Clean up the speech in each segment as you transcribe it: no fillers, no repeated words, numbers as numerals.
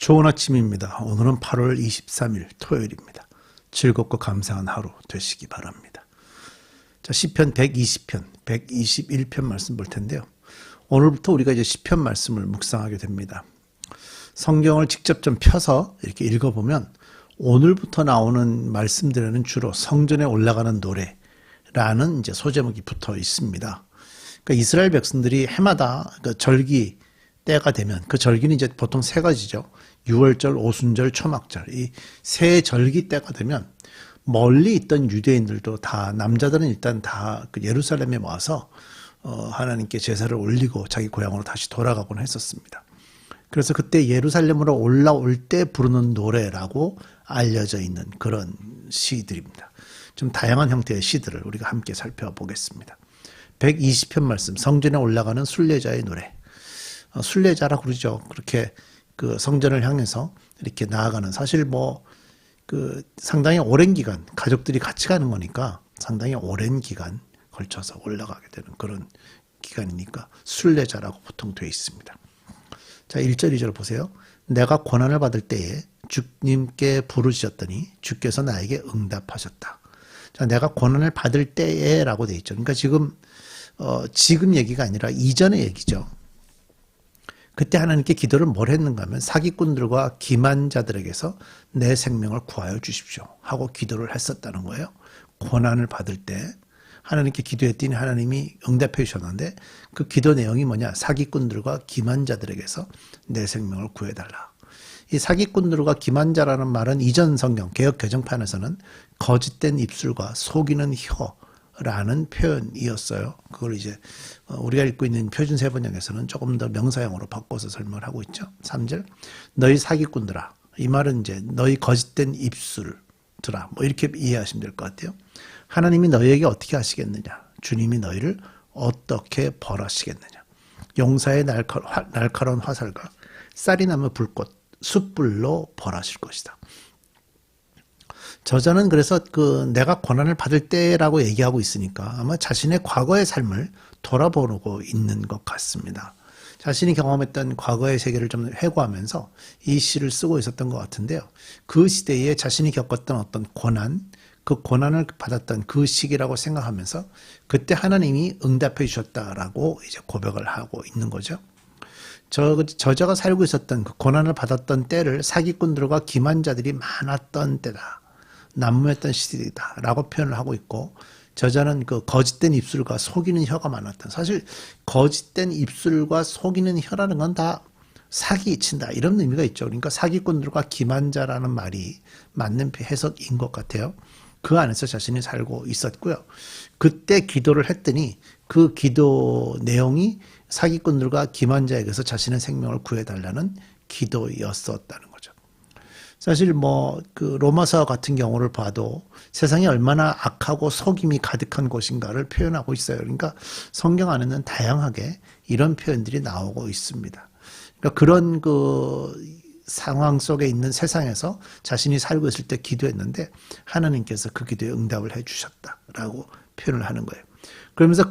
좋은 아침입니다. 오늘은 8월 23일 토요일입니다. 즐겁고 감사한 하루 되시기 바랍니다. 자, 시편 120편, 121편 말씀 볼 텐데요. 오늘부터 우리가 이제 시편 말씀을 묵상하게 됩니다. 성경을 직접 좀 펴서 이렇게 읽어보면 오늘부터 나오는 말씀들에는 주로 성전에 올라가는 노래라는 이제 소제목이 붙어 있습니다. 그러니까 이스라엘 백성들이 해마다 그 절기 때가 되면 그 절기는 이제 보통 세 가지죠. 유월절, 오순절, 초막절. 이 세 절기 때가 되면 멀리 있던 유대인들도 다 남자들은 일단 다 그 예루살렘에 와서 하나님께 제사를 올리고 자기 고향으로 다시 돌아가곤 했었습니다. 그래서 그때 예루살렘으로 올라올 때 부르는 노래라고 알려져 있는 그런 시들입니다. 좀 다양한 형태의 시들을 우리가 함께 살펴보겠습니다. 120편 말씀, 성전에 올라가는 순례자의 노래. 순례자라고 그러죠. 그렇게 그 성전을 향해서 이렇게 나아가는, 사실 그 상당히 오랜 기간 가족들이 같이 가는 거니까 상당히 오랜 기간 걸쳐서 올라가게 되는 그런 기간이니까 순례자라고 보통 되어 있습니다. 자, 1절 2절 보세요. 내가 고난을 받을 때에 주님께 부르셨더니 주께서 나에게 응답하셨다. 자, 내가 고난을 받을 때에 라고 되어 있죠. 그러니까 지금 얘기가 아니라 이전의 얘기죠. 그때 하나님께 기도를 뭘 했는가 하면 사기꾼들과 기만자들에게서 내 생명을 구하여 주십시오 하고 기도를 했었다는 거예요. 고난을 받을 때 하나님께 기도했더니 하나님이 응답해 주셨는데 그 기도 내용이 뭐냐? 사기꾼들과 기만자들에게서 내 생명을 구해달라. 이 사기꾼들과 기만자라는 말은 이전 성경 개역 개정판에서는 거짓된 입술과 속이는 혀라는 표현이었어요. 그걸 이제 우리가 읽고 있는 표준세 번역에서는 조금 더 명사형으로 바꿔서 설명을 하고 있죠. 3절 너희 사기꾼들아, 이 말은 이제 너희 거짓된 입술들아, 이렇게 이해하시면 될 것 같아요. 하나님이 너희에게 어떻게 하시겠느냐? 주님이 너희를 어떻게 벌하시겠느냐? 용사의 날카로운 화살과 쌀이 나무 불꽃 숯불로 벌하실 것이다. 저자는 그래서 내가 고난을 받을 때라고 얘기하고 있으니까 아마 자신의 과거의 삶을 돌아보고 있는 것 같습니다. 자신이 경험했던 과거의 세계를 좀 회고하면서 이 시를 쓰고 있었던 것 같은데요. 그 시대에 자신이 겪었던 어떤 고난, 그 고난을 받았던 그 시기라고 생각하면서 그때 하나님이 응답해 주셨다라고 이제 고백을 하고 있는 거죠. 저자가 살고 있었던 그 고난을 받았던 때를 사기꾼들과 기만자들이 많았던 때다, 난무했던 시대이다라고 표현을 하고 있고, 저자는 그 거짓된 입술과 속이는 혀가 많았던, 사실 거짓된 입술과 속이는 혀라는 건 다 사기친다 이런 의미가 있죠. 그러니까 사기꾼들과 기만자라는 말이 맞는 해석인 것 같아요. 그 안에서 자신이 살고 있었고요. 그때 기도를 했더니 그 기도 내용이 사기꾼들과 기만자에게서 자신의 생명을 구해달라는 기도였었다는 거죠. 사실 그 로마서 같은 경우를 봐도 세상이 얼마나 악하고 속임이 가득한 곳인가를 표현하고 있어요. 그러니까 성경 안에는 다양하게 이런 표현들이 나오고 있습니다. 그러니까 그런 상황 속에 있는 세상에서 자신이 살고 있을 때 기도했는데 하나님께서 그 기도에 응답을 해 주셨다라고 표현을 하는 거예요. 그러면서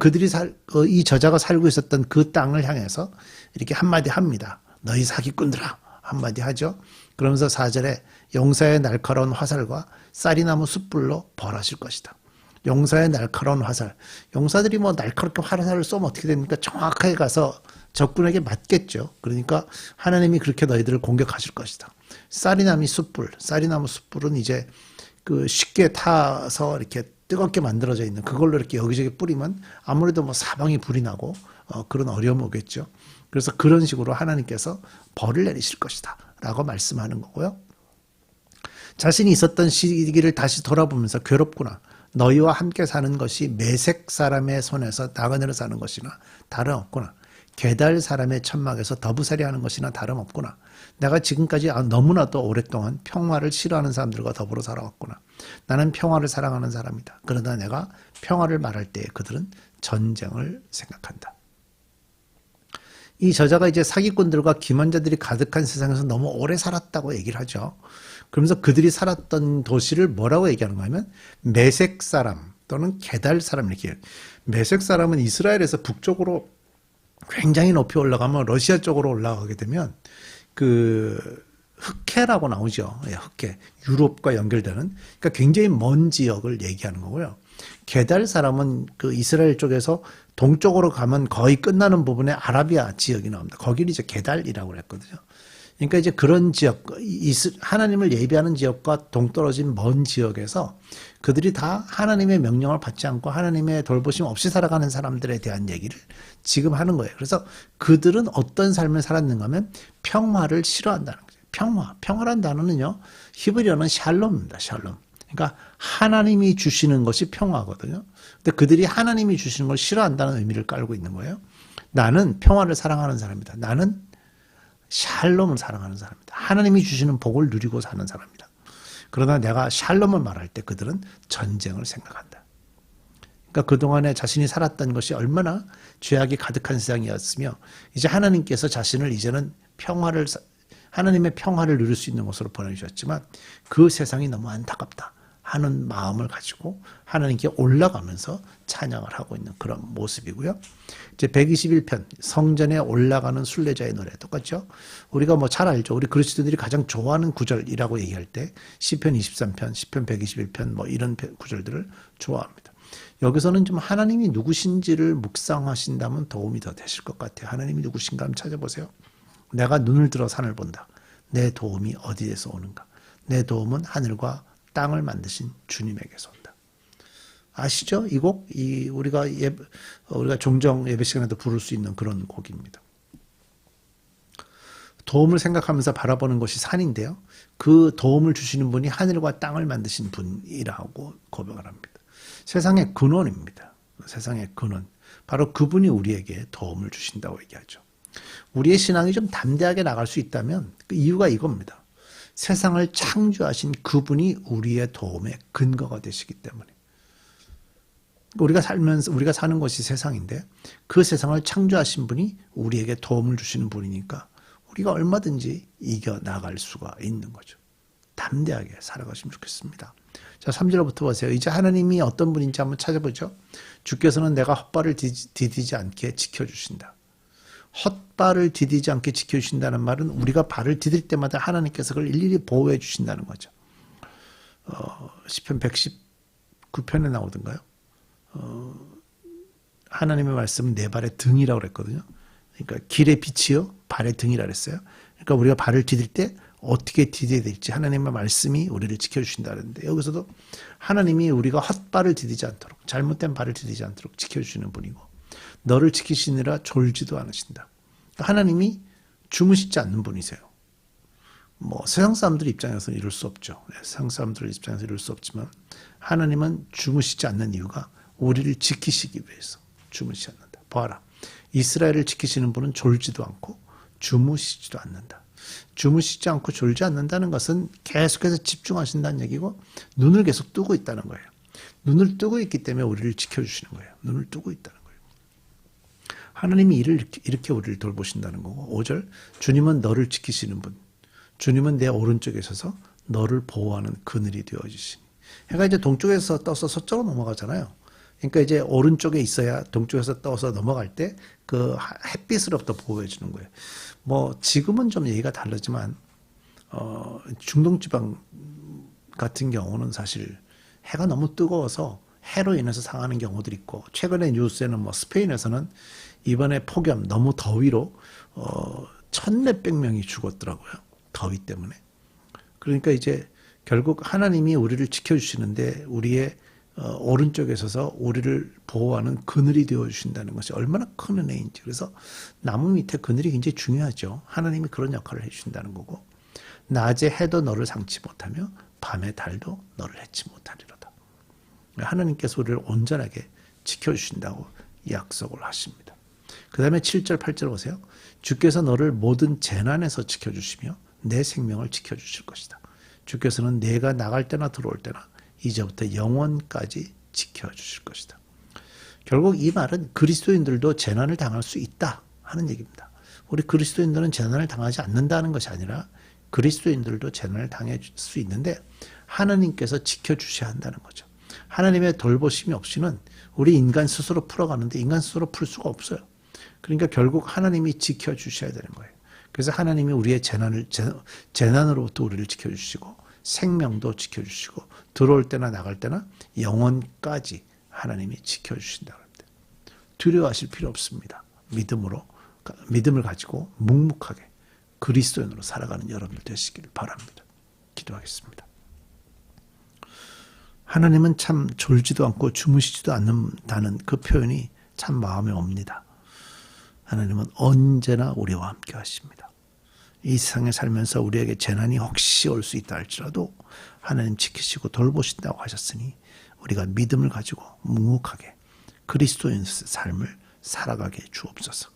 이 저자가 살고 있었던 그 땅을 향해서 이렇게 한마디 합니다. 너희 사기꾼들아, 한마디 하죠. 그러면서 4절에 용사의 날카로운 화살과 쌀이나무 숯불로 벌하실 것이다. 용사의 날카로운 화살. 용사들이 날카롭게 화살을 쏘면 어떻게 됩니까? 정확하게 가서 적군에게 맞겠죠. 그러니까 하나님이 그렇게 너희들을 공격하실 것이다. 쌀이나무 숯불은 이제 쉽게 타서 이렇게 뜨겁게 만들어져 있는 그걸로 이렇게 여기저기 뿌리면 아무래도 사방이 불이 나고 그런 어려움이 오겠죠. 그래서 그런 식으로 하나님께서 벌을 내리실 것이다 라고 말씀하는 거고요. 자신이 있었던 시기를 다시 돌아보면서 괴롭구나. 너희와 함께 사는 것이 메색 사람의 손에서 나그네로 사는 것이나 다름없구나. 게달 사람의 천막에서 더부살이 하는 것이나 다름없구나. 내가 지금까지 너무나도 오랫동안 평화를 싫어하는 사람들과 더불어 살아왔구나. 나는 평화를 사랑하는 사람이다. 그러나 내가 평화를 말할 때 그들은 전쟁을 생각한다. 이 저자가 이제 사기꾼들과 기만자들이 가득한 세상에서 너무 오래 살았다고 얘기를 하죠. 그러면서 그들이 살았던 도시를 뭐라고 얘기하는가 하면 메색 사람 또는 게달 사람 이렇게 해요. 메색 사람은 이스라엘에서 북쪽으로 굉장히 높이 올라가면 러시아 쪽으로 올라가게 되면 흑해라고 나오죠. 예, 흑해. 유럽과 연결되는, 그러니까 굉장히 먼 지역을 얘기하는 거고요. 게달 사람은 그 이스라엘 쪽에서 동쪽으로 가면 거의 끝나는 부분에 아라비아 지역이 나옵니다. 거기를 이제 게달이라고 그랬거든요. 그러니까 이제 그런 지역, 하나님을 예비하는 지역과 동떨어진 먼 지역에서 그들이 다 하나님의 명령을 받지 않고 하나님의 돌보심 없이 살아가는 사람들에 대한 얘기를 지금 하는 거예요. 그래서 그들은 어떤 삶을 살았는가 하면 평화를 싫어한다는 거죠. 평화란 단어는요, 히브리어는 샬롬입니다. 샬롬. 그러니까 하나님이 주시는 것이 평화거든요. 근데 그들이 하나님이 주시는 걸 싫어한다는 의미를 깔고 있는 거예요. 나는 평화를 사랑하는 사람이다. 나는 샬롬을 사랑하는 사람이다. 하나님이 주시는 복을 누리고 사는 사람이다. 그러나 내가 샬롬을 말할 때 그들은 전쟁을 생각한다. 그러니까 그동안에 자신이 살았던 것이 얼마나 죄악이 가득한 세상이었으며 이제 하나님께서 자신을 이제는 하나님의 평화를 누릴 수 있는 곳으로 보내주셨지만 그 세상이 너무 안타깝다 하는 마음을 가지고 하나님께 올라가면서 찬양을 하고 있는 그런 모습이고요. 이제 121편 성전에 올라가는 순례자의 노래 똑같죠. 우리가 뭐 잘 알죠. 우리 그리스도인들이 가장 좋아하는 구절이라고 얘기할 때 시편 23편, 시편 121편 뭐 이런 구절들을 좋아합니다. 여기서는 좀 하나님이 누구신지를 묵상하신다면 도움이 더 되실 것 같아요. 하나님이 누구신가 한번 찾아보세요. 내가 눈을 들어 산을 본다. 내 도움이 어디에서 오는가? 내 도움은 하늘과 땅을 만드신 주님에게서 온다. 아시죠? 이 곡, 우리가 종종 예배 시간에도 부를 수 있는 그런 곡입니다. 도움을 생각하면서 바라보는 것이 산인데요. 그 도움을 주시는 분이 하늘과 땅을 만드신 분이라고 고백을 합니다. 세상의 근원입니다. 세상의 근원. 바로 그분이 우리에게 도움을 주신다고 얘기하죠. 우리의 신앙이 좀 담대하게 나갈 수 있다면 그 이유가 이겁니다. 세상을 창조하신 그분이 우리의 도움의 근거가 되시기 때문에. 우리가 사는 것이 세상인데 그 세상을 창조하신 분이 우리에게 도움을 주시는 분이니까 우리가 얼마든지 이겨나갈 수가 있는 거죠. 담대하게 살아가시면 좋겠습니다. 자, 3절부터 보세요. 이제 하나님이 어떤 분인지 한번 찾아보죠. 주께서는 내가 헛발을 디디지 않게 지켜주신다. 헛발을 디디지 않게 지켜주신다는 말은 우리가 발을 디딜 때마다 하나님께서 그걸 일일이 보호해 주신다는 거죠. 시편 119편에 나오던가요? 하나님의 말씀은 내 발의 등이라고 그랬거든요. 그러니까 길의 빛이요 발의 등이라 그랬어요. 그러니까 우리가 발을 디딜 때 어떻게 디뎌야 될지 하나님의 말씀이 우리를 지켜주신다는데 여기서도 하나님이 우리가 헛발을 디디지 않도록 잘못된 발을 디디지 않도록 지켜주시는 분이고 너를 지키시느라 졸지도 않으신다. 하나님이 주무시지 않는 분이세요. 뭐 세상 사람들 입장에서는 이럴 수 없죠. 세상 사람들 입장에서 이럴 수 없지만 하나님은 주무시지 않는 이유가 우리를 지키시기 위해서 주무시지 않는다. 봐라. 이스라엘을 지키시는 분은 졸지도 않고 주무시지도 않는다. 주무시지 않고 졸지 않는다는 것은 계속해서 집중하신다는 얘기고 눈을 계속 뜨고 있다는 거예요. 눈을 뜨고 있기 때문에 우리를 지켜주시는 거예요. 눈을 뜨고 있다는 거예요. 하나님이 이렇게 우리를 돌보신다는 거고 5절 주님은 너를 지키시는 분 주님은 내 오른쪽에 서서 너를 보호하는 그늘이 되어주시니 해가 이제 동쪽에서 떠서 서쪽으로 넘어가잖아요. 그러니까 이제 오른쪽에 있어야 동쪽에서 떠서 넘어갈 때 그 햇빛으로부터 보호해 주는 거예요. 뭐 지금은 좀 얘기가 다르지만 중동지방 같은 경우는 사실 해가 너무 뜨거워서 해로 인해서 상하는 경우들이 있고 최근에 뉴스에는 뭐 스페인에서는 이번에 폭염 너무 더위로 1,400 명이 죽었더라고요. 더위 때문에. 그러니까 이제 결국 하나님이 우리를 지켜주시는데 우리의 오른쪽에 서서 우리를 보호하는 그늘이 되어주신다는 것이 얼마나 큰 은혜인지. 그래서 나무 밑에 그늘이 굉장히 중요하죠. 하나님이 그런 역할을 해주신다는 거고 낮에 해도 너를 상치 못하며 밤에 달도 너를 해치 못하리로다. 하나님께서 우리를 온전하게 지켜주신다고 약속을 하십니다. 그 다음에 7절 8절 보세요. 주께서 너를 모든 재난에서 지켜주시며 내 생명을 지켜주실 것이다. 주께서는 내가 나갈 때나 들어올 때나 이제부터 영원까지 지켜주실 것이다. 결국 이 말은 그리스도인들도 재난을 당할 수 있다 하는 얘기입니다. 우리 그리스도인들은 재난을 당하지 않는다는 것이 아니라 그리스도인들도 재난을 당할 수 있는데 하나님께서 지켜주셔야 한다는 거죠. 하나님의 돌보심이 없이는 우리 인간 스스로 풀어가는데 인간 스스로 풀 수가 없어요. 그러니까 결국 하나님이 지켜주셔야 되는 거예요. 그래서 하나님이 우리의 재난으로부터 우리를 지켜주시고 생명도 지켜주시고 들어올 때나 나갈 때나 영혼까지 하나님이 지켜주신다고 합니다. 두려워하실 필요 없습니다. 믿음을 가지고 묵묵하게 그리스도인으로 살아가는 여러분들 되시기를 바랍니다. 기도하겠습니다. 하나님은 참 졸지도 않고 주무시지도 않는다는 그 표현이 참 마음에 옵니다. 하나님은 언제나 우리와 함께 하십니다. 이 세상에 살면서 우리에게 재난이 혹시 올 수 있다 할지라도 하나님 지키시고 돌보신다고 하셨으니 우리가 믿음을 가지고 묵묵하게 그리스도인의 삶을 살아가게 주옵소서.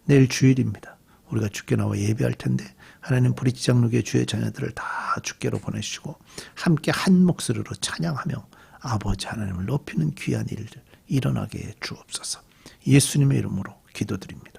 내일 주일입니다. 우리가 주께 나와 예배할 텐데 하나님 브릿지 장로교회 주의 자녀들을 다 주께로 보내주시고 함께 한 목소리로 찬양하며 아버지 하나님을 높이는 귀한 일들 일어나게 해 주옵소서. 예수님의 이름으로 기도드립니다.